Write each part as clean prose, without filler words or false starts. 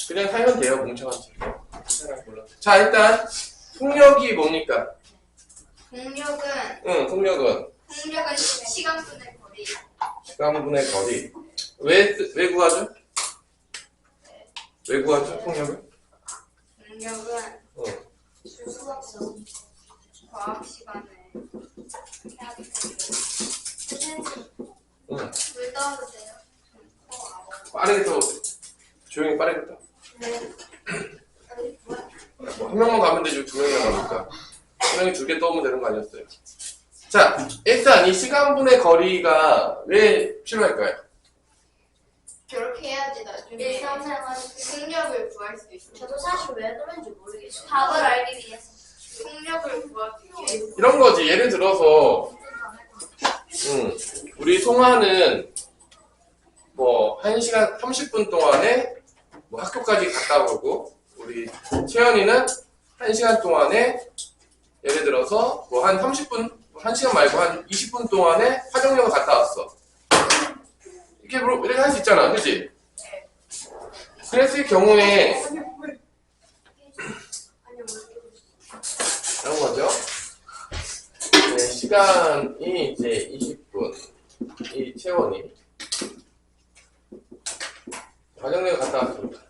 그냥 살면 돼요, 뭉쳐한 채. 자, 일단 속력이 뭡니까? 속력은 시간분의 거리. 시간분의 거리. 왜 구하죠? 왜 구하죠? 속력을? 속력은 과학 시간에 해야 돼. 물 떠도 돼요? 빠르게 더 조용히 빠르게 더. 네. 뭐 한 명만 가면 되지 두 명이나 가니까 한 명이 2개 떠오면 되는 거 아니었어요? 자, 일단 이 시간분의 거리가 왜 필요할까요? 그렇게 해야지 나중에 속력을 구할 수 있어요. 저도 사실 왜 그런지 모르겠어요. 답을 알기 위해서 속력을 구하기 위해서. 이런 거지. 예를 들어서 우리 송아는 뭐 1시간 30분 동안에 뭐 학교까지 갔다 오고, 우리 채연이는 1시간 동안에 예를 들어서 뭐 한 30분, 1시간 말고 한 20분 동안에 화정역을 갔다 왔어. 이렇게 할 수 있잖아, 그치? 그랬을 경우에 이런 거죠. 네, 시간이 이제 20분. 이 채원이 화정역을 갔다 왔습니다.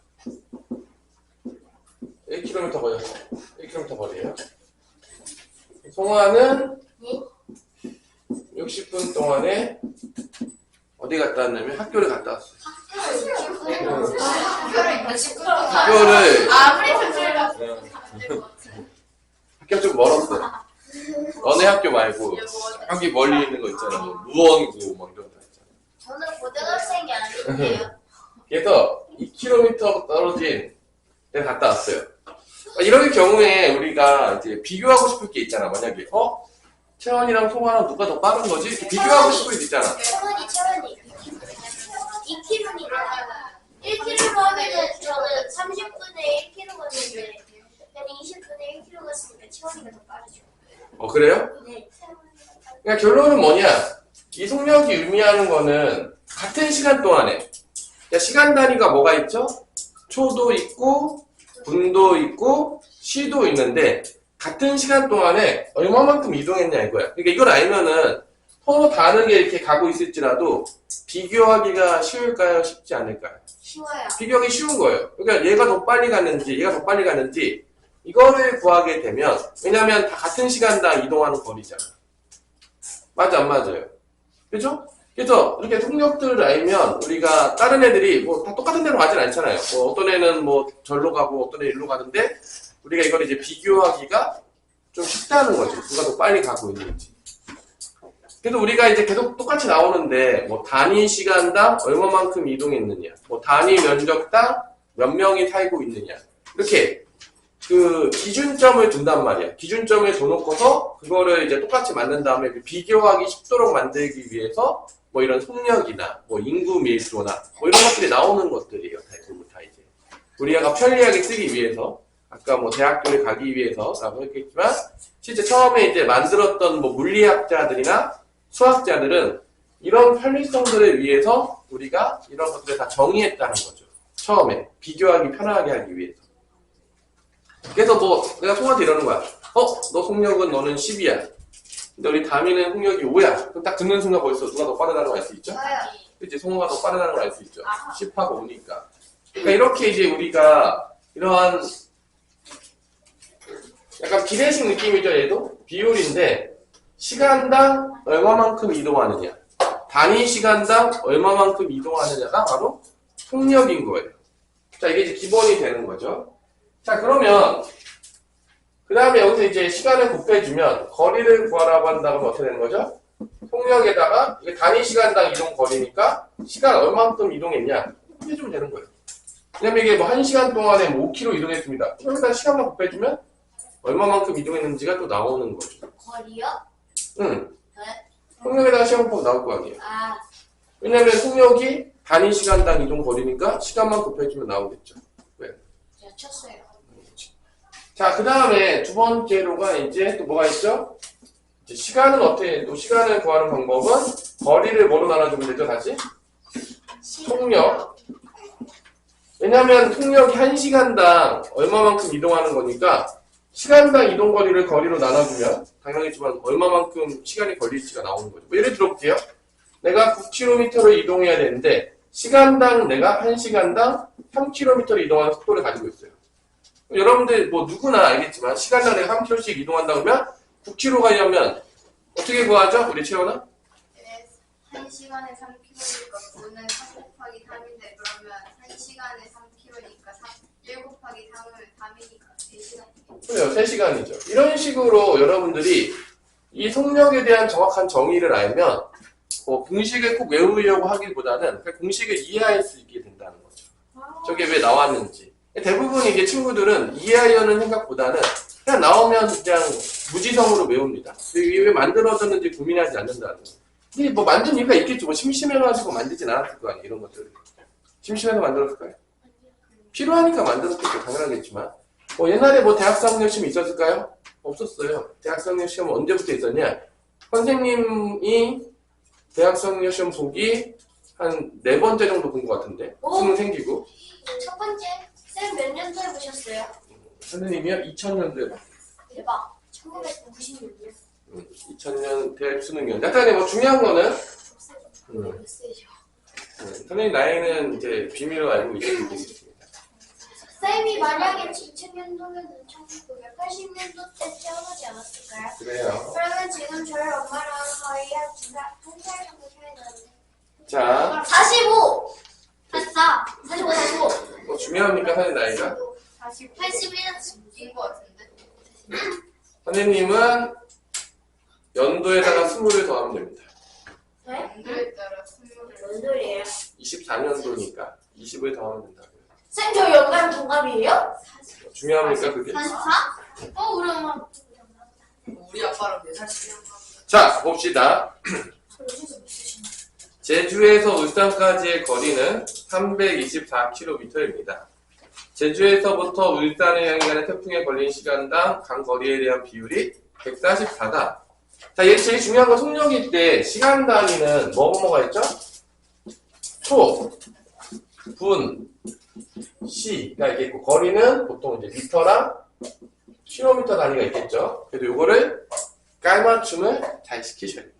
1km 걸렸어. 1km 거리에요. 송아는 60분 동안에 어디 갔다 왔냐면 학교를 갔다 왔어요. 학교를 아무리 천천히 학교 좀 멀었어. 너네 학교 말고 여기 멀리 있는 거 있잖아. 뭐 무언고 막 이런 거 있잖아. 저는 고등학생이 아닌데요. 그래서 2km 떨어진 데 갔다 왔어요. 이런 경우에 우리가 이제 비교하고 싶을 게 있잖아. 만약에 채원이랑 송아랑 누가 더 빠른 거지? 이렇게 비교하고 싶을 게 있잖아. 채원이 2km니까 1km 하면은 저는 30분에 1km 갔는데 저는 20분에 1km 갔으니까 채원이가 더 빠르죠. 그래요? 네. 그러니까 결론은 뭐냐? 이 속력이 의미하는 거는 같은 시간 동안에, 그러니까 시간 단위가 뭐가 있죠? 초도 있고 분도 있고 시도 있는데 같은 시간 동안에 얼마만큼 이동했냐 이거야. 그러니까 이걸 알면은 서로 다르게 이렇게 가고 있을지라도 비교하기가 쉬울까요? 쉽지 않을까요? 쉬워요. 비교하기 쉬운 거예요. 그러니까 얘가 더 빨리 갔는지 얘가 더 빨리 갔는지 이거를 구하게 되면, 왜냐면 다 같은 시간당 이동하는 거리잖아. 맞아 안 맞아요? 그죠? 그래서 이렇게 속력들을 알면 우리가 다른 애들이 뭐 다 똑같은 데로 가진 않잖아요. 뭐 어떤 애는 뭐 절로 가고 어떤 애 일로 가는데 우리가 이걸 이제 비교하기가 좀 쉽다는 거죠. 누가 더 빨리 가고 있는지. 그래서 우리가 이제 계속 똑같이 나오는데 뭐 단위 시간당 얼마만큼 이동했느냐, 뭐 단위 면적당 몇 명이 살고 있느냐, 이렇게 그 기준점을 둔단 말이야. 기준점을 둬놓고서 그거를 이제 똑같이 만든 다음에 비교하기 쉽도록 만들기 위해서 뭐 이런 속력이나 뭐 인구 밀도나 뭐 이런 것들이 나오는 것들이에요. 대부분 다 이제 우리가 편리하게 쓰기 위해서, 아까 뭐 대학교를 가기 위해서라고 했겠지만 실제 처음에 이제 만들었던 뭐 물리학자들이나 수학자들은 이런 편리성들을 위해서 우리가 이런 것들을 다 정의했다는 거죠. 처음에 비교하기 편하게 하기 위해서. 그래서 뭐 내가 송아한테 이러는 거야. 너 속력은 너는 10이야. 근데 우리 다미는 속력이 5야. 그럼 딱 듣는 순간 벌써 누가 더 빠르다는 걸 알 수 있죠? 그치? 송아가 더 빠르다는 걸 알 수 있죠. 10하고 5니까. 그러니까 이렇게 이제 우리가 이러한 약간 비례식 느낌이죠. 얘도 비율인데 시간당 얼마만큼 이동하느냐, 단위 시간당 얼마만큼 이동하느냐가 바로 속력인 거예요. 자, 이게 이제 기본이 되는 거죠. 자, 그러면 그 다음에 여기서 이제 시간을 곱해주면 거리를 구하라고 한다면 어떻게 되는 거죠? 속력에다가 이게 단위 시간당 이동 거리니까 시간 얼마만큼 이동했냐 해주면 되는 거예요. 왜냐면 이게 뭐 1시간 동안에 뭐 5km 이동했습니다. 그러니까 시간만 곱해주면 얼마만큼 이동했는지가 또 나오는 거죠. 거리요? 응. 네. 속력에다가 시간 곱하면 나올 거 아니에요. 왜냐면 속력이 단위 시간당 이동 거리니까 시간만 곱해주면 나오겠죠. 왜? 제가 쳤어요. 자, 그 다음에 두 번째로가 이제 또 뭐가 있죠? 이제 시간은 어떻게, 또 시간을 구하는 방법은 거리를 뭐로 나눠주면 되죠, 다시? 속력 왜냐면 통력이 1시간당 얼마만큼 이동하는 거니까 시간당 이동거리를 거리로 나눠주면 당연히지만 얼마만큼 시간이 걸릴지가 나오는 거죠. 뭐 예를 들어 볼게요. 내가 9km를 이동해야 되는데 시간당 내가 1시간당 3km를 이동하는 속도를 가지고 있어요. 여러분들 뭐 누구나 알겠지만 시간당 내가 3km씩 이동한다 그러면 9km 가려면 어떻게 구하죠? 우리 채원아? 1시간에 3km니까 9는 3 곱하기 3인데 그러면 1시간에 3km니까 1 곱하기 3은 3이니까 3시간이겠죠. 그래요. 3시간이죠. 이런 식으로 여러분들이 이 속력에 대한 정확한 정의를 알면 공식을 꼭 외우려고 하기보다는 그 공식을 이해할 수 있게 된다는 거죠. 저게 왜 나왔는지. 대부분 이게 친구들은 이해하려는 생각보다는 그냥 나오면 그냥 무지성으로 외웁니다. 이게 왜 만들어졌는지 고민하지 않는다는 거예요. 이게 뭐 만든 이유가 있겠죠. 뭐 심심해가지고 만들진 않았을 거 아니에요. 이런 것들을. 심심해서 만들었을까요? 필요하니까 만들었겠죠. 당연하겠지만. 뭐 옛날에 뭐 대학생역 시험 있었을까요? 없었어요. 대학생역 시험 언제부터 있었냐? 선생님이 대학생역 시험 보기 한 4번째 정도 본 것 같은데. 수능 생기고. 첫 번째, 쌤 몇 년도에 보셨어요? 선생님이요? 2000년도에 봤어요. 대박. 1990년도요? 2000년 대학 수능이었는데. 약간 뭐 중요한 거는 몇 세죠? 선생님 나이는 이제 비밀로 알고 있습니다. 쌤이 만약에 2000년도면 1980년도 때 태어나지 않았을까요? 그래요. 그러면 지금 저희 엄마랑 거의 한 살 정도 차이 나는데. 자, 45! 44! 45, 45! 뭐 중요합니까, 선생님 나이가? 81인 것 같은데. 선생님은 연도에다가 20을 더하면 됩니다. 네? 연도에 따라 20을. 뭔 소리예요? 24년도니까 20을 더하면 된다고요. 쌤, 저 연간 동갑이에요? 중요합니까, 그게? 44? 우리 엄마. 우리 아빠랑 4살 차이나. 자, 봅시다. 제주에서 울산까지의 거리는 324km입니다. 제주에서부터 울산을 향해 가는 태풍에 걸린 시간당 간 거리에 대한 비율이 144다. 자, 얘 제일 중요한 건 속력일 때 시간 단위는 뭐가 있죠? 초, 분, 시가 이게 있고 거리는 보통 이제 미터랑 킬로미터 단위가 있겠죠. 그래도 요거를 깔맞춤을 잘 시키셔야 됩니다.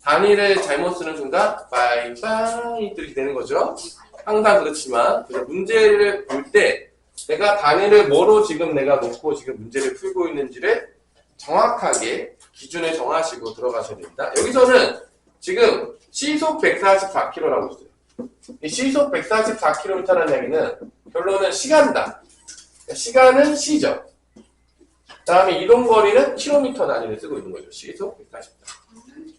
단위를 잘못 쓰는 순간 빠이빠이 이렇게 되는 거죠. 항상 그렇지만 그래서 문제를 볼 때 내가 단위를 뭐로 지금 내가 놓고 지금 문제를 풀고 있는지를 정확하게 기준을 정하시고 들어가셔야 됩니다. 여기서는 지금 시속 144km라고 있어요. 이 시속 144km라는 얘기는 결론은 시간당. 시간은 시죠. 그 다음에 이동거리는 킬로미터 단위를 쓰고 있는 거죠. 시속 144.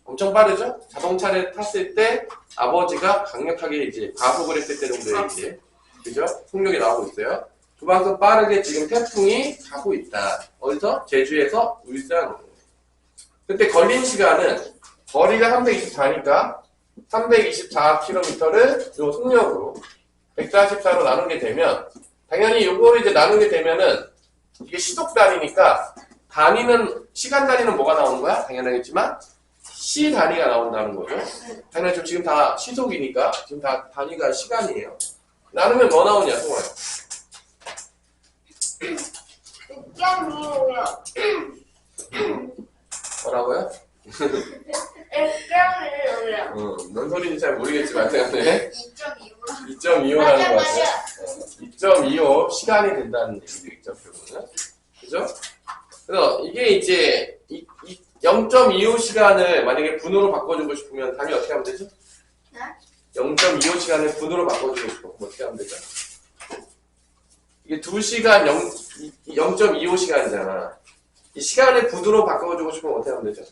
엄청 빠르죠? 자동차를 탔을 때 아버지가 강력하게 이제 과속을 했을 때 정도의 이제 그죠? 속력이 나오고 있어요. 그만큼 빠르게 지금 태풍이 가고 있다. 어디서? 제주에서 울산. 그때 걸린 시간은 거리가 324니까 324km를 요 속력으로 144로 나누게 되면 당연히 요거를 이제 나누게 되면은 이게 시속 단위니까 단위는 시간 단위는 뭐가 나오는 거야? 당연하겠지만 시 단위가 나온다는 거죠. 당연히 지금 다 시속이니까 지금 다 단위가 시간이에요. 나누면 뭐 나오냐, 송아요? 6.25요. 뭐라고요? 6.25요. 뭔 소리인지 잘 모르겠지만 네. 2.25라. 2.25라는 맞아, 것은 맞아. 2.25 시간이 된다는 얘기도 있죠, 결국은. 그죠? 그래서 이게 이제 0.25 시간을 만약에 분으로 바꿔주고 싶으면 단위 어떻게 하면 되죠? 네? 0.25 시간을 분으로 바꿔주고 싶으면 어떻게 하면 되죠? 이게 2시간 0.25 시간이잖아. 이 시간을 분으로 바꿔주고 싶으면 어떻게 하면 되죠?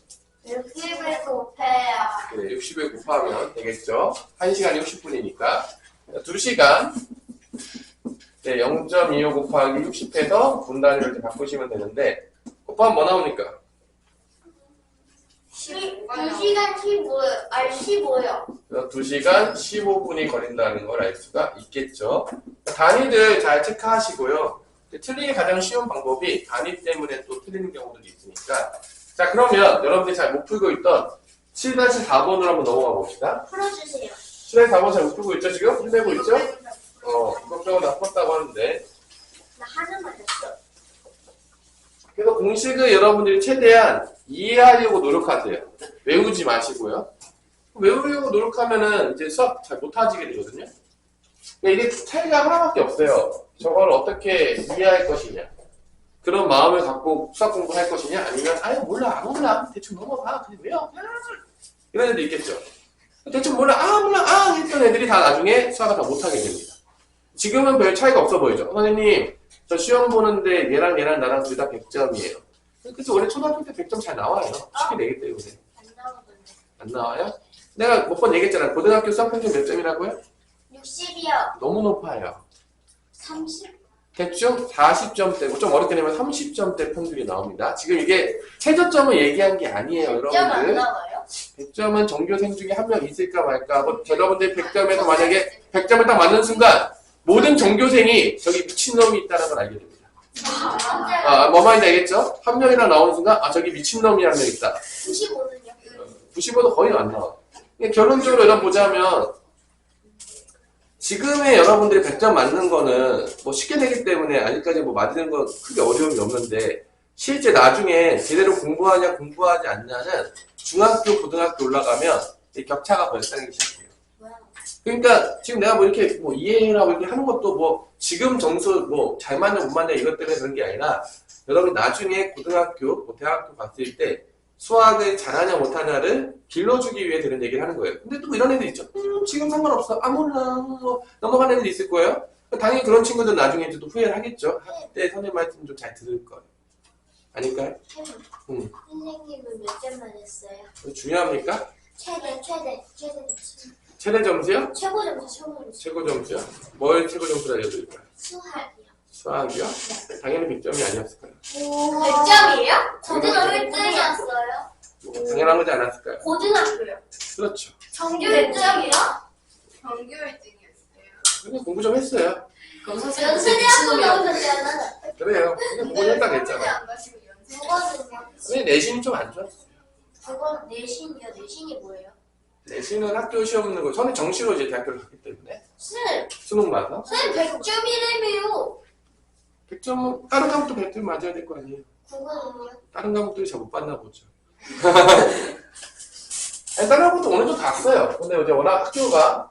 60을 곱해요. 그래, 60을 곱하면 되겠죠? 1시간이 60분이니까. 2시간. 네, 0.25 곱하기 60해서 분 단위로 이렇게 바꾸시면 되는데, 곱하면 뭐 나오니까? 2시간 15요. 그래서 2시간 15분이 걸린다는 걸 알 수가 있겠죠. 단위들 잘 체크하시고요. 틀리기 가장 쉬운 방법이 단위 때문에 또 틀리는 경우들이 있으니까. 자, 그러면 여러분들이 잘 못 풀고 있던 7-4번으로 한번 넘어가 봅시다. 풀어주세요. 7-4번 잘 못 풀고 있죠, 지금? 힘내고 있죠? 이거 빼고 나 공식을 여러분들이 최대한 이해하려고 노력하세요. 외우지 마시고요. 외우려고 노력하면은 이제 수학 잘 못하시게 되거든요. 그러니까 이게 차이가 하나밖에 없어요. 저걸 어떻게 이해할 것이냐. 그런 마음을 갖고 수학 공부할 것이냐, 아니면 아유 몰라 안 몰라 대충 넘어가 그냥 외워 이런 애들 있겠죠. 대충 몰라 했던 애들이 다 나중에 수학을 다 못하게 됩니다. 지금은 별 차이가 없어 보이죠. 선생님 저 시험 보는데 얘랑 나랑 둘 다 100점이에요. 그래서 원래 초등학교 때 100점 잘 나와요. 쉽게 내기 때문에. 안 나오던데. 안 나와요? 내가 몇 번 얘기했잖아. 고등학교 수학 평균 몇 점이라고요? 60이요. 너무 높아요. 30? 대충 40점대고 좀 어렵게 내면 30점대 평균이 나옵니다. 지금 이게 최저점을 얘기한 게 아니에요, 100점 안 여러분들. 나와요? 100점은 전교생 중에 한 명 있을까 말까. 여러분들 100점에서 만약에 100점을 딱 맞는 순간 모든 전교생이 저기 미친놈이 있다는 걸 알게 됩니다. 뭐 말인지 알겠죠? 한 명이나 나오는 순간 저기 미친놈이 한 명 있다. 95는요? 95도 거의 안 나와. 결론적으로 이런 보자면 지금의 여러분들이 100점 맞는 거는 뭐 쉽게 되기 때문에 아직까지 뭐 맞는 건 크게 어려움이 없는데 실제 나중에 제대로 공부하냐 공부하지 않냐는 중학교, 고등학교 올라가면 이 격차가 벌어지기 시작해요. 그러니까 지금 내가 뭐 이렇게 뭐 이해라고 이렇게 하는 것도 뭐 지금 점수 뭐 잘 맞냐 못 맞냐 이것 때문에 그런 게 아니라 여러분 나중에 고등학교, 뭐 대학교 갔을 때 수학을 잘하냐 못하냐를 길러주기 위해 들은 얘기를 하는 거예요. 근데 또 뭐 이런 애들 있죠. 지금 상관없어. 몰라. 뭐 넘어가는 애들 있을 거예요. 당연히 그런 친구들은 나중에 또 후회를 하겠죠. 그때 선생님 말씀 좀 잘 들을 거예요. 아닐까요? 선생님은 몇 점 맞았어요? 중요합니까? 최대 점수. 최대 점수요? 최고 점수. 최고 점수요? 뭘 최고 점수로 알려드릴까요? 수학이요. 수학이요? 당연히 100점이 아니었을 거예요. 100점이에요? 고등학교 1등이었어요. 당연한 거지 않았을까요? 고등학교요. 그렇죠. 정규 100점이요? 정규 1등이었어요. 근데 공부 좀 했어요. 연세대학교 나오셨잖아. 그래요. 근데 공부 했다 됐잖아. 안 가시고 연세. 국어는요? 근데 내신이 좀 안 좋았어요. 국어 내신이요. 내신이 뭐예요? 내신은 학교 시험 보는 거, 저는 정시로 이제 대학교를 갔기 때문에 쌤, 수능 봐서 선생님 100점이라며요. 100점은 다른 과목도 100점 맞아야 될 거 아니에요. 국어는요? 다른 과목들이 잘 못 봤나 보죠. 아니, 다른 과목도 어느 정도 갔어요. 근데 이제 워낙 학교가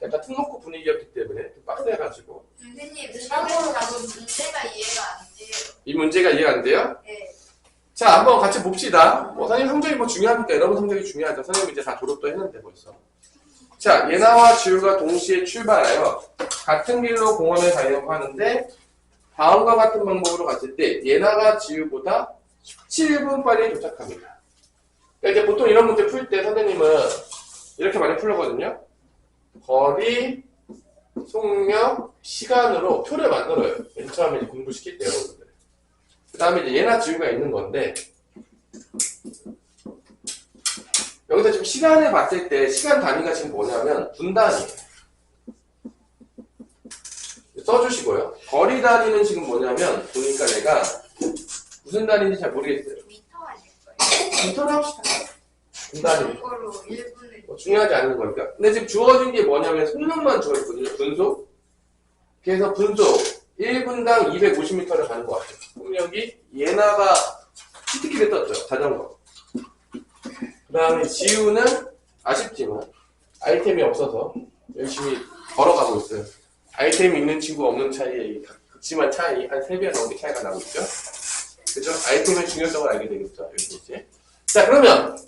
약간 특목고 분위기였기 때문에 좀 빡세가지고 선생님, 이거는 나도 문제가 이해가 안 돼요. 이 문제가 이해가 안 돼요? 네. 자, 한번 같이 봅시다. 뭐 선생님 성적이 뭐 중요합니까? 여러분 성적이 중요하죠. 선생님 이제 다 졸업도 했는데 벌써. 자, 예나와 지우가 동시에 출발하여 같은 길로 공원을 가려고 하는데 다음과 같은 방법으로 갔을 때 예나가 지우보다 17분 빨리 도착합니다. 그러니까 이제 보통 이런 문제 풀 때 선생님은 이렇게 많이 풀거든요. 거리, 속력, 시간으로 표를 만들어요. 맨 처음에 이제 공부시킬 때 여러분들. 그 다음에 이제 예나 지우가 있는 건데 여기서 지금 시간을 봤을 때 시간 단위가 지금 뭐냐면 분단이에요. 써주시고요. 거리 단위는 지금 뭐냐면 보니까 내가 무슨 단위인지 잘 모르겠어요. 미터 아닐 거예요. 미터로 합시다. 분단위. 이걸로 1분을. 뭐 중요하지 않은 거니까. 근데 지금 주어진 게 뭐냐면 속력만 주어있거든요. 분속. 그래서 분속 1분당 250m를 가는 것 같아요. 속력이 예나가 치트키를 떴죠. 자전거. 그 다음에 지우는 아쉽지만 아이템이 없어서 열심히 걸어가고 있어요. 아이템이 있는 친구 없는 차이에 극심한 차이, 한 3배 넘게 차이가 나고 있죠. 그죠? 아이템의 중요성을 알게 되겠죠. 여기 이제. 자, 그러면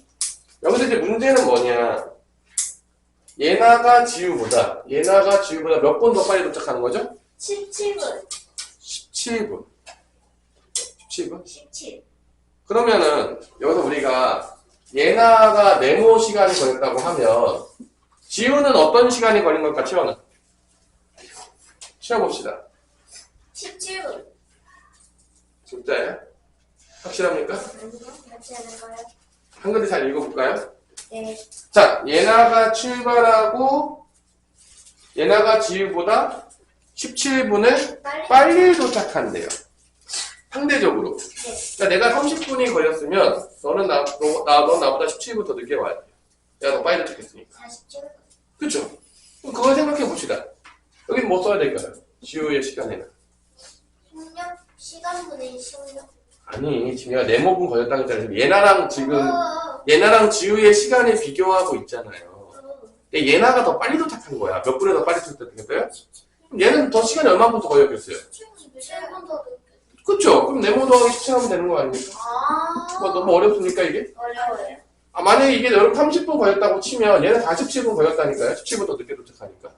여기서 이제 문제는 뭐냐? 예나가 지우보다 몇 분 더 빨리 도착하는 거죠? 17분. 17분. 17분? 17. 그러면은 여기서 우리가 예나가 메모 시간이 걸렸다고 하면 지우는 어떤 시간이 걸린 걸까? 치워봅시다. 17분. 진짜예요? 확실합니까? 같이 하는 거요? 한글을 잘 읽어볼까요? 네. 자, 예나가 출발하고 예나가 지우보다 17분을 빨리 도착한대요. 상대적으로. 네. 그러니까 내가 30분이 걸렸으면 넌 나보다 17분 더 늦게 와야 돼. 내가 더 빨리 도착했으니까. 47분. 그쵸? 그럼 그걸 생각해 봅시다. 여기는 뭐 써야 될까요? 지우의 시간에는. 속력, 시간분의 속력. 아니, 지금 내가 네모분 걸렸다고 했잖아요. 얘나랑 지우의 시간을 비교하고 있잖아요. 근데 얘나가 더 빨리 도착한 거야. 몇 분에 더 빨리 도착했어요? 그럼 얘는 더 시간이 얼마큼 더 걸렸겠어요? 7분 더 늦게. 그쵸? 그럼 네모 더하기 17 하면 되는 거 아닙니까? 뭐 너무 어렵습니까, 이게? 어려워요. 만약에 이게 여러분 30분 걸렸다고 치면 얘는 47분 걸렸다니까요. 17분 더 늦게 도착하니까.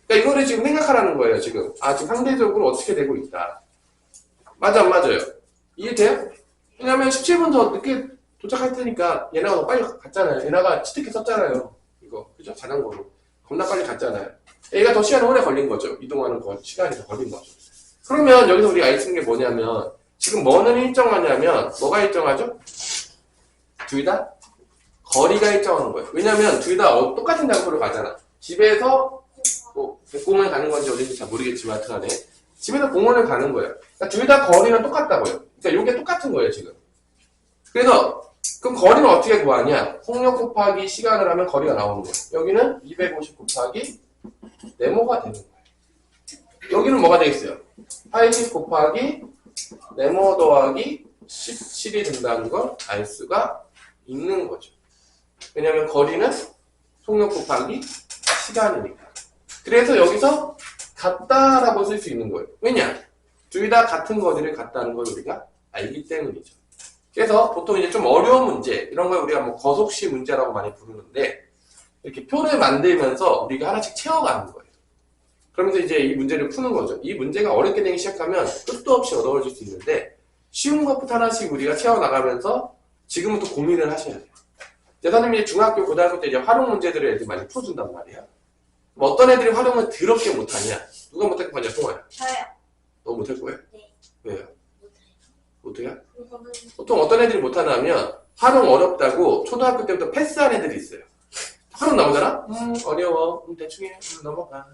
그러니까 이거를 지금 생각하라는 거예요, 지금. 지금 상대적으로 어떻게 되고 있다. 맞아, 안 맞아요? 이해돼요? 왜냐면 17분 더 늦게 도착할 테니까 얘네가 더 빨리 갔잖아요. 얘네가 치트키 썼잖아요. 이거, 그죠? 자전거로. 겁나 빨리 갔잖아요. 얘가 더 시간이 오래 걸린 거죠. 이동하는 시간이 더 걸린 거죠. 그러면 여기서 우리가 알 수 있는 게 뭐냐면, 지금 뭐는 일정하냐면, 뭐가 일정하죠? 둘 다 거리가 일정한 거예요. 왜냐면 둘 다 똑같은 장소로 가잖아. 집에서 뭐 공원에 가는 건지 어딘지 잘 모르겠지만 하여튼간에 집에서 공원을 가는 거예요. 그러니까 둘 다 거리는 똑같다고요. 그러니까 이게 똑같은 거예요 지금. 그래서 그럼 거리는 어떻게 구하냐? 속력 곱하기 시간을 하면 거리가 나오는 거예요. 여기는 250 곱하기 네모가 되는 거예요. 여기는 뭐가 되겠어요? 80 곱하기 네모 더하기 17이 된다는 걸 알 수가 있는 거죠. 왜냐하면 거리는 속력 곱하기 시간이니까. 그래서 여기서 같다라고 쓸 수 있는 거예요. 왜냐? 둘 다 같은 거리를 같다는 걸 우리가 알기 때문이죠. 그래서 보통 이제 좀 어려운 문제, 이런 걸 우리가 뭐 거속시 문제라고 많이 부르는데, 이렇게 표를 만들면서 우리가 하나씩 채워가는 거예요. 그러면서 이제 이 문제를 푸는 거죠. 이 문제가 어렵게 되기 시작하면 끝도 없이 어려워질 수 있는데, 쉬운 것부터 하나씩 우리가 채워나가면서 지금부터 고민을 하셔야 돼요. 이제 선생님이 중학교, 고등학교 때 이제 활용 문제들을 애들 많이 풀어준단 말이에요. 뭐 어떤 애들이 활용을 더럽게 못하냐? 누가 못할 거냐, 동아야? 저요. 너 못할 거예요? 네. 왜요? 못해요? 보통 어떤 애들이 못하냐면 활용 어렵다고 초등학교 때부터 패스한 애들이 있어요. 활용 나오잖아? 어려워. 대충 해. 넘어가.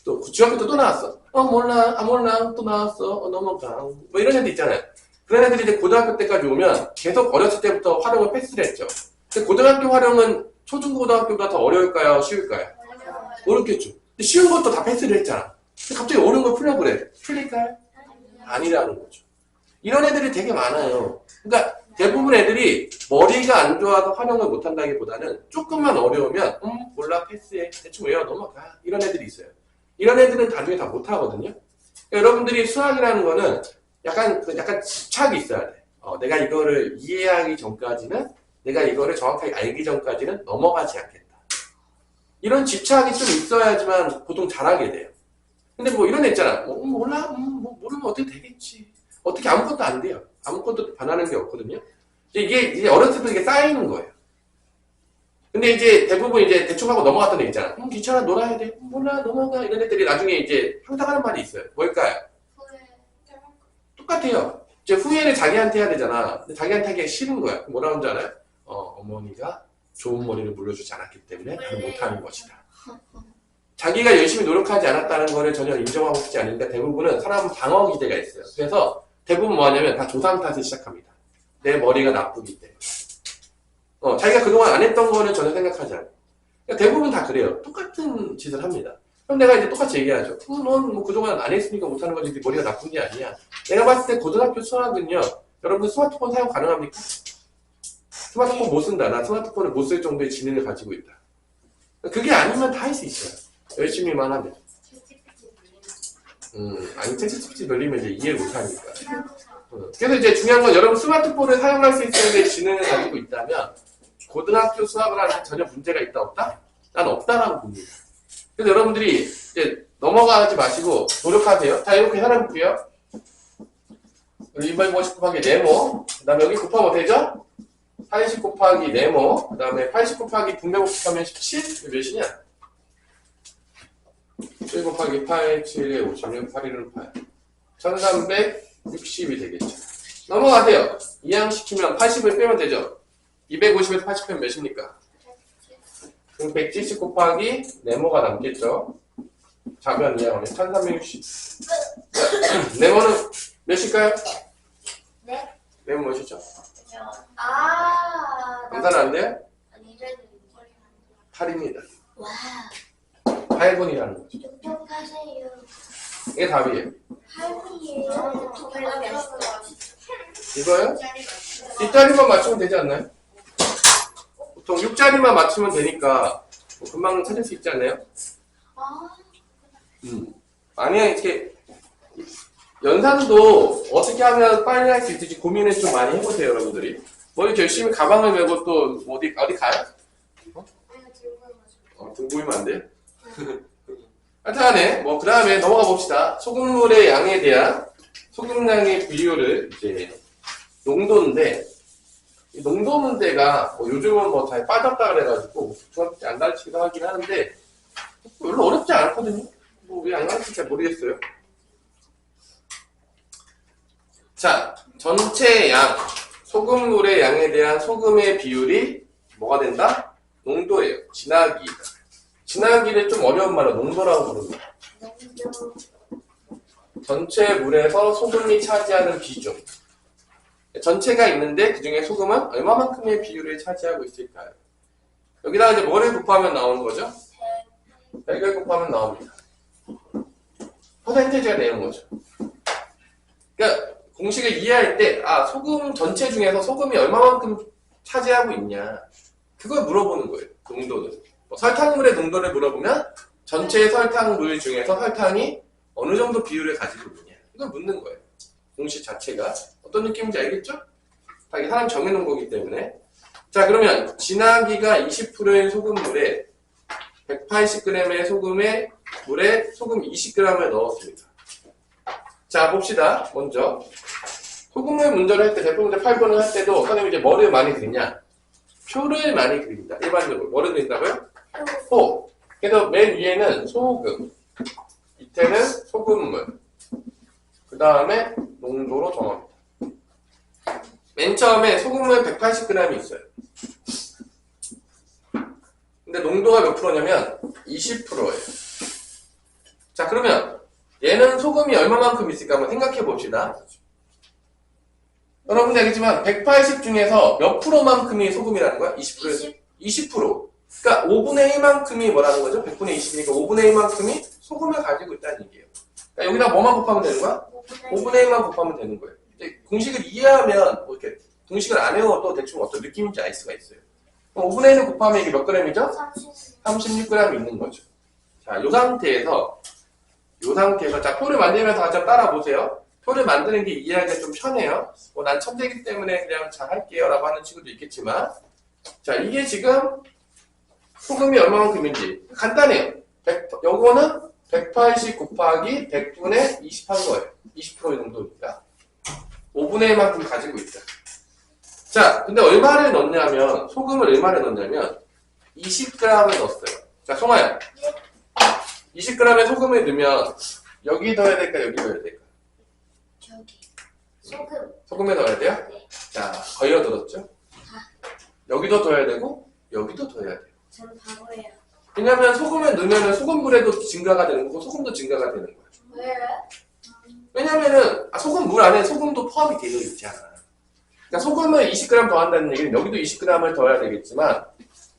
또 중학교 때 또 나왔어. 몰라. 또 나왔어. 넘어가. 뭐 이런 애들 있잖아요. 그런 애들이 이제 고등학교 때까지 오면 계속 어렸을 때부터 활용을 패스를 했죠. 근데 고등학교 활용은 초중고등학교보다 더 어려울까요? 쉬울까요? 어렵겠죠. 근데 쉬운 것도 다 패스를 했잖아. 근데 갑자기 어려운 걸 풀려고 그래. 풀릴까요? 아니라는 거죠. 이런 애들이 되게 많아요. 그러니까 대부분 애들이 머리가 안 좋아서 활용을 못한다기보다는 조금만 어려우면 몰라 패스해. 대충 외워 넘어가. 이런 애들이 있어요. 이런 애들은 나중에 다 못하거든요. 그러니까 여러분들이 수학이라는 거는 약간 집착이 있어야 돼. 내가 이거를 이해하기 전까지는, 내가 이거를 정확하게 알기 전까지는 넘어가지 않겠다. 이런 집착이 좀 있어야지만 보통 잘하게 돼요. 근데 뭐 이런 애 있잖아. 몰라? 뭐 모르면 어떻게 되겠지. 어떻게 아무것도 안 돼요. 아무것도 변하는 게 없거든요. 이게 이제 어렸을 때 이게 쌓이는 거예요. 근데 이제 대부분 이제 대충 하고 넘어갔던 애 있잖아. 귀찮아, 놀아야 돼. 몰라, 넘어가. 이런 애들이 나중에 이제 항상 하는 말이 있어요. 뭘까요? 똑같아요. 이제 후회를 자기한테 해야 되잖아. 근데 자기한테 하기가 싫은 거야. 그럼 뭐라고 하는 줄 알아요? 어머니가 좋은 머리를 물려주지 않았기 때문에 나는 못하는 것이다. 자기가 열심히 노력하지 않았다는 거를 전혀 인정하고 싶지 않으니까 대부분은 사람은 방어 기제가 있어요. 그래서 대부분 뭐 하냐면 다 조상 탓을 시작합니다. 내 머리가 나쁘기 때문에. 자기가 그동안 안 했던 거는 전혀 생각하지 않아요. 그러니까 대부분 다 그래요. 똑같은 짓을 합니다. 그럼 내가 이제 똑같이 얘기하죠. 넌 뭐 그동안 안 했으니까 못하는 거지. 네 머리가 나쁜 게 아니야. 내가 봤을 때 고등학교 수학은요. 여러분들 스마트폰 사용 가능합니까? 스마트폰 못 쓴다. 나 스마트폰을 못 쓸 정도의 지능을 가지고 있다. 그게 아니면 다 할 수 있어요. 열심히만 하면. 아니, 채찍집 돌리면 이제 이해 못 하니까. 그래서 이제 중요한 건 여러분 스마트폰을 사용할 수 있는 데 지능을 가지고 있다면 고등학교 수학을 하는 전혀 문제가 있다 없다? 난 없다라고 봅니다. 그래서 여러분들이 이제 넘어가지 마시고 노력하세요. 자, 이렇게 해놔볼게요. 250 곱하기 네모, 그 다음에 여기 곱하면 되죠? 80 곱하기 네모, 그 다음에 80 곱하기 분배 곱하면 17? 몇이냐? 7 곱하기 8, 7에 56, 8, 1은 8. 1360이 되겠죠. 넘어가세요. 이항시키면 80을 빼면 되죠. 250에서 80 빼면 몇입니까? 그럼 170 곱하기 네모가 남겠죠. 작은 이항은 1360. 네모는 몇일까요? 네? 네모 몇이죠? 감사는 안 돼요? 아니, 8입니다. 와, 8분이라는 거죠. 똑똑하세요. 이게 답이에요. 8분이에요. 이거요? 뒷자리만 맞추면 되지 않나요? 보통 6자리만 맞추면 되니까 뭐 금방 찾을 수 있지 않나요? 아니야, 이렇게 연산도 어떻게 하면 빨리 할 수 있을지 고민을 좀 많이 해보세요, 여러분들이. 뭐 이렇게 열심히 가방을 메고 또 어디 가요? 들고 있으면 안 돼요? 하여튼간에 뭐 그 다음에 넘어가 봅시다. 소금물의 양에 대한 소금량의 비율을 이제 농도인데 이 농도 문제가 뭐 요즘은 뭐 잘 빠졌다 그래가지고 중학교 때 안 가르치기도 하긴 하는데 별로 어렵지 않거든요. 뭐 왜 안 가르칠지 잘 모르겠어요. 자, 전체 양 소금물의 양에 대한 소금의 비율이 뭐가 된다? 농도예요. 진하기. 진하기를 좀 어려운 말로 농도라고 부릅니다. 전체 물에서 소금이 차지하는 비중. 전체가 있는데 그 중에 소금은 얼마만큼의 비율을 차지하고 있을까요? 여기다가 이제 뭐를 곱하면 나오는 거죠? 100을 곱하면 나옵니다. 퍼센테이지가 되는 거죠. 그러니까 공식을 이해할 때, 소금 전체 중에서 소금이 얼마만큼 차지하고 있냐. 그걸 물어보는 거예요. 농도는. 뭐 설탕물의 농도를 물어보면 전체 설탕물 중에서 설탕이 어느 정도 비율을 가지고 있냐. 이걸 묻는 거예요. 공식 자체가. 어떤 느낌인지 알겠죠? 다 이게 사람 정해놓은 거기 때문에. 자, 그러면 진하기가 20%인 소금물에 180g의 소금에 물에 소금 20g을 넣었습니다. 자, 봅시다. 먼저 소금물 문제를 할 때, 대표 문제 8번을 할 때도 선생님이 이제 뭐를 많이 그리냐? 표를 많이 그립니다. 일반적으로. 뭐를 그린다고요? 표. 그래서 맨 위에는 소금, 밑에는 소금물, 그 다음에 농도로 정합니다. 맨 처음에 소금물 180g이 있어요. 근데 농도가 몇 프로냐면 20%예요. 자, 그러면 얘는 소금이 얼마만큼 있을까 한번 생각해 봅시다. 여러분들 알겠지만 180 중에서 몇 프로만큼이 소금이라는 거야? 20%에서 20%. 그러니까 5분의 1만큼이 뭐라는 거죠? 100분의 20이니까 5분의 1만큼이 소금을 가지고 있다는 얘기예요. 그러니까 여기다 뭐만 곱하면 되는 거야? 5분의 1만 곱하면 되는 거예요. 이제 공식을 이해하면 뭐 이렇게 공식을 안 외워도 대충 어떤 느낌인지 알 수가 있어요. 그럼 5분의 1을 곱하면 이게 몇 g이죠? 36g 있는 거죠. 자, 이 상태에서 자, 표를 만들면서 같이 따라 보세요. 표를 만드는 게 이해하기가 좀 편해요. 난 천재이기 때문에 그냥 잘 할게요 라고 하는 친구도 있겠지만, 자, 이게 지금 소금이 얼마만큼인지 간단해요. 요거는 180 곱하기 100분의 20 한 거예요. 20%의 정도니까 5분의 1만큼 가지고 있다. 자, 근데 얼마를 넣냐면, 소금을 얼마를 넣냐면 20g을 넣었어요. 자, 송아야, 20g의 소금을 넣으면 여기 넣어야 될까, 여기 넣어야 될까? 저기 소금. 소금에 넣어야 돼요? 네. 자, 거의 들었죠? 여기도 둬야 되고 여기도 둬야 돼요. 저는 바보예요. 왜냐면 소금을 넣으면 소금물에도 증가가 되는 거고 소금도 증가가 되는 거예요. 왜? 왜냐면은 소금물 안에 소금도 포함이 되어 있잖아. 그러니까 소금을 20g 더한다는 얘기는 여기도 20g을 더해야 되겠지만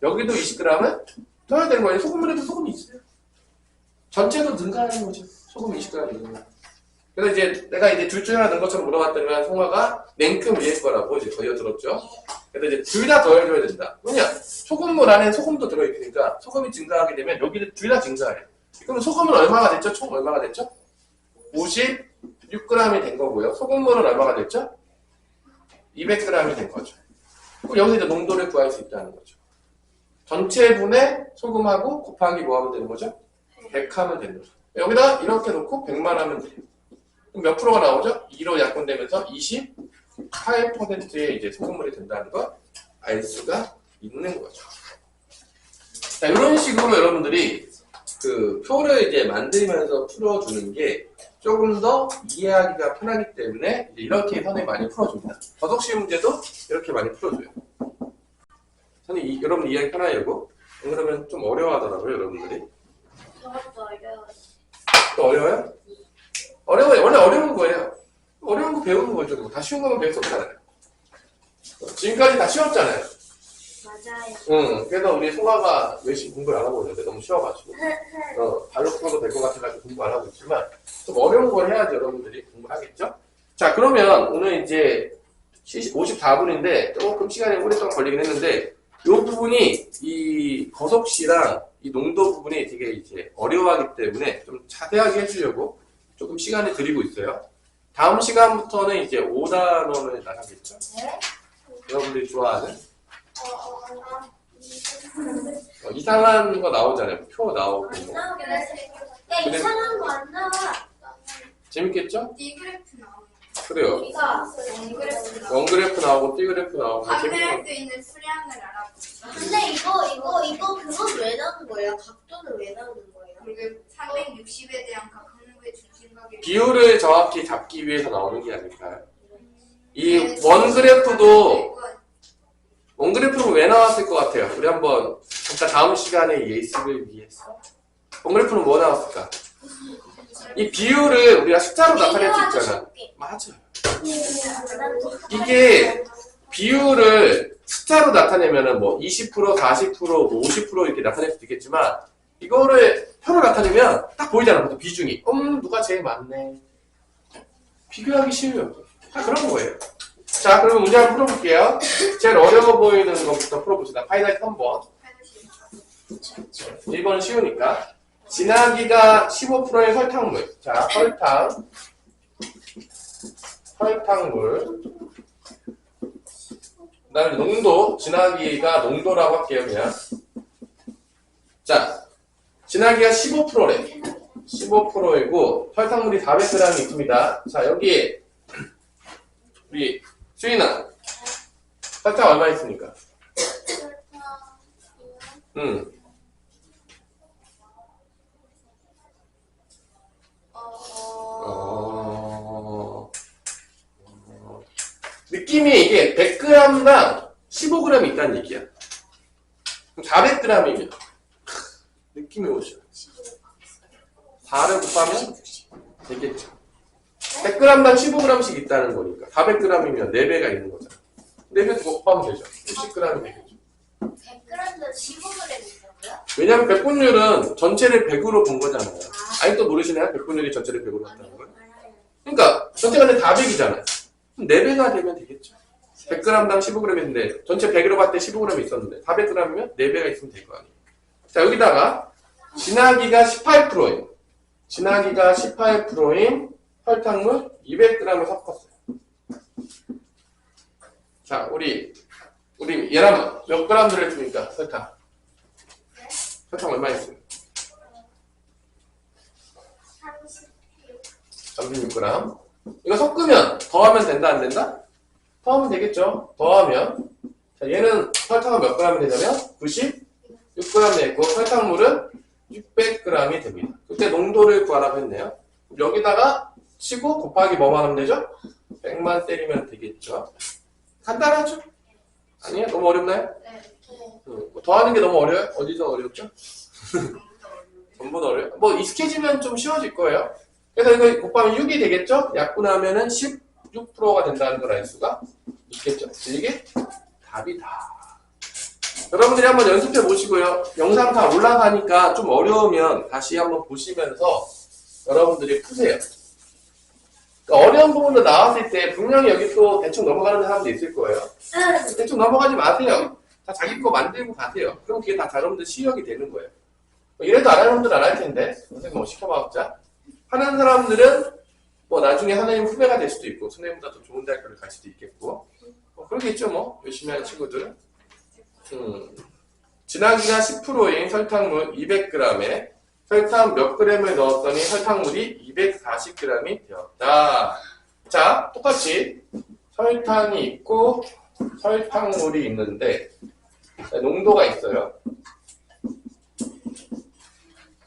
여기도 20g을 더해야 되는 거예요. 소금물에도 소금이 있어요. 전체도 증가하는 거죠. 소금 20g 넣으면. 그래서 이제 내가 이제 둘 중에 하나 넣은 것처럼 물어봤더니 송아가 냉큼 위에 거라고 이제 거의 들었죠. 그래서 이제 둘 다 더해줘야 된다. 왜냐? 소금물 안에 소금도 들어있으니까 소금이 증가하게 되면 여기는 둘 다 증가해요. 그럼 소금은 얼마가 됐죠? 총 얼마가 됐죠? 56g이 된 거고요. 소금물은 얼마가 됐죠? 200g이 된 거죠. 그럼 여기서 이제 농도를 구할 수 있다는 거죠. 전체 분의 소금하고 곱하기 뭐 하면 되는 거죠? 100 하면 되는 거죠. 여기다 이렇게 놓고 100만 하면 돼요. 그럼 몇 프로가 나오죠? 2로 약분되면서 28%의 이제 소금물이 된다는 걸 알 수가 있는 거죠. 자, 이런 식으로 여러분들이 그 표를 이제 만들면서 풀어주는 게 조금 더 이해하기가 편하기 때문에 이제 이렇게 선생님이 많이 풀어줍니다. 더덕시 문제도 이렇게 많이 풀어줘요. 선생님, 여러분 이해하기 편하려고? 그러면 좀 어려워하더라고요, 여러분들이. 저것도 어려워요. 또 어려워요? 어려워요. 원래 어려운 거예요. 어려운 거 배우는 거죠. 다 쉬운 거만 배울 수 없잖아요. 지금까지 다 쉬웠잖아요. 맞아요. 그래서 우리 송아가 열심히 공부를 안 하고 있는데 너무 쉬워가지고 발로 풀어도 될 것 같아가지고 공부 안 하고 있지만 좀 어려운 걸 해야지 여러분들이 공부하겠죠? 자, 자, 그러면 오늘 이제 54분인데 조금 시간이 오랫동안 걸리긴 했는데 이 부분이 이 거속시랑 이 농도 부분이 되게 이제 어려워하기 때문에 좀 자세하게 해주려고 조금 시간을 드리고 있어요. 다음 시간부터는 이제 5단원을 나가겠죠. 네? 여러분들이 좋아하는 이상한 거 나오잖아요. 표 나오고 안 뭐. 나오긴 했어. 야, 이상한 거 안 나와. 재밌겠죠? D그래프 나오는 그래요. 우리가 원그래프 나오는 원그래프 나오고 T그래프 나오고 판매할 재밌는 수 있는 수량을 알아보자. 근데 이거 그건 왜 나오는 거예요? 각도는 왜 나오는 거예요? 그리고 360에 대한 각 항목의 중심각이 비율을 정확히 잡기 위해서 나오는 게 아닐까요? 이 원그래프도 원그래프는 왜 나왔을 것 같아요? 우리 한번 잠깐 다음 시간에 예습을 위해서 원그래프는 뭐 나왔을까? 이 비율을 우리가 숫자로 나타낼 수 있잖아. 맞아요. 이게 비율을 숫자로 나타내면은 뭐 20%, 40%, 뭐 50% 이렇게 나타낼 수도 있겠지만 이거를 표로 나타내면 딱 보이잖아. 그 비중이. 누가 제일 많네. 비교하기 쉬워요. 다 그런 거예요. 자, 그러면 문제 한번 풀어볼게요. 제일 어려워 보이는 것부터 풀어봅시다. 파이널 3번. 1번은 쉬우니까. 진하기가 15%의 설탕물. 자, 설탕물. 그 다음에 농도. 진하기가 농도라고 할게요, 그냥. 자, 진하기가 15%래. 15%이고, 설탕물이 400g이 있습니다. 자, 여기에, 우리, 수인아. 설탕 얼마 있습니까? 느낌이 이게 100g당 15g 있다는 얘기야. 그럼 400g이면 느낌이 오죠. 4를 곱하면 되겠죠. 100g당 15g씩 있다는 거니까 400g이면 4배가 있는 거잖아. 4배 곱하면 되죠. 60g이 되겠죠. 100g당 15g 있다고요? 왜냐면 백분율은 전체를 100으로 본 거잖아요. 아직도 모르시나요? 백분율이 전체를 100으로 봤다는 걸? 그러니까 전체가 근데 400이잖아요. 4배가 되면 되겠죠. 100g당 15g인데 전체 100으로 봤을 때 15g 있었는데 400g이면 4배가 있으면 될 거 아니에요. 자, 여기다가 진하기가 18%예요. 진하기가 18%인 설탕물 200g을 섞었어요. 자, 우리 얘랑 몇 g 들었습니까? 설탕. 설탕 얼마 있어요? 36g. 이거 섞으면 더하면 된다 안 된다? 더하면 되겠죠. 더하면 자, 얘는 설탕은 몇 g이 되냐면 96g 되고 설탕물은 600g이 됩니다. 그때 농도를 구하라고 했네요. 여기다가 치고 곱하기 뭐만 하면 되죠? 100만 때리면 되겠죠. 간단하죠? 아니에요? 너무 어렵나요? 네. 더하는 게 너무 어려워요? 어디서 어렵죠? 전부 다 어려워요. 뭐 익숙해지면 좀 쉬워질 거예요. 그래서 이거 곱하면 6이 되겠죠? 약분하면은 16%가 된다는 걸 알 수가 있겠죠. 이게 답이다. 여러분들이 한번 연습해 보시고요. 영상 다 올라가니까 좀 어려우면 다시 한번 보시면서 여러분들이 푸세요. 그러니까 어려운 부분도 나왔을 때 분명히 여기 또 대충 넘어가는 사람도 있을 거예요. 대충 넘어가지 마세요. 다 자기 거 만들고 가세요. 그럼 그게 다 여러분들 실력이 되는 거예요. 이래도 안 하는 사람들 안 할 텐데 선생님 뭐 시켜봤자 하는 사람들은 뭐 나중에 하나님 후배가 될 수도 있고 선생님보다 더 좋은 대학교를 갈 수도 있겠고 그러겠죠 뭐 열심히 하는 친구들은. 진하기가 10%인 설탕물 200g에 설탕 몇 g을 넣었더니 설탕물이 240g이 되었다. 자, 똑같이 설탕이 있고 설탕물이 있는데 농도가 있어요.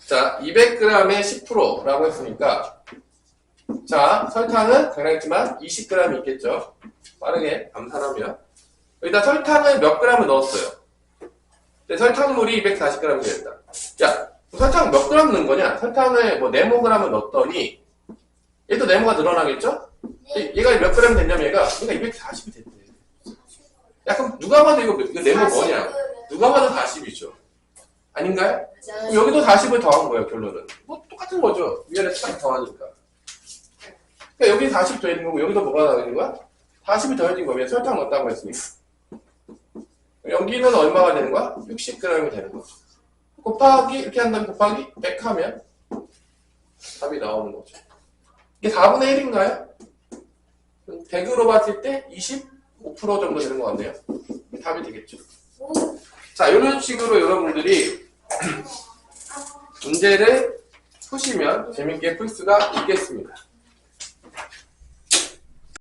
자, 200g에 10%라고 했으니까 자, 설탕은 당연했지만 20g이 있겠죠. 빠르게 감산하면 여기다 설탕을 몇 g을 넣었어요. 근데 설탕물이 240g이 됐다. 야, 설탕 몇 g 넣은 거냐? 설탕을 뭐 네모g을 넣었더니 얘도 네모가 늘어나겠죠? 얘가 몇 g 됐냐면 얘가 240이 됐대. 야, 그럼 누가 봐도 이거 네모 뭐냐? 누가 봐도 40이죠. 아닌가요? 그럼 여기도 40을 더한 거예요, 결론은. 뭐 똑같은 거죠. 위아래 딱 더하니까. 그러니까 여기 40 더해진 거고 여기도 뭐가 나오는 거야? 40이 더해진 거면 설탕 넣었다고 했으니까. 여기는 얼마가 되는 거야? 60g이 되는 거죠. 곱하기 이렇게 한다면 곱하기 100 하면 답이 나오는 거죠. 이게 4분의 1인가요? 100으로 봤을 때 25% 정도 되는 것 같네요. 답이 되겠죠. 자, 이런 식으로 여러분들이 문제를 푸시면 재밌게 풀 수가 있겠습니다.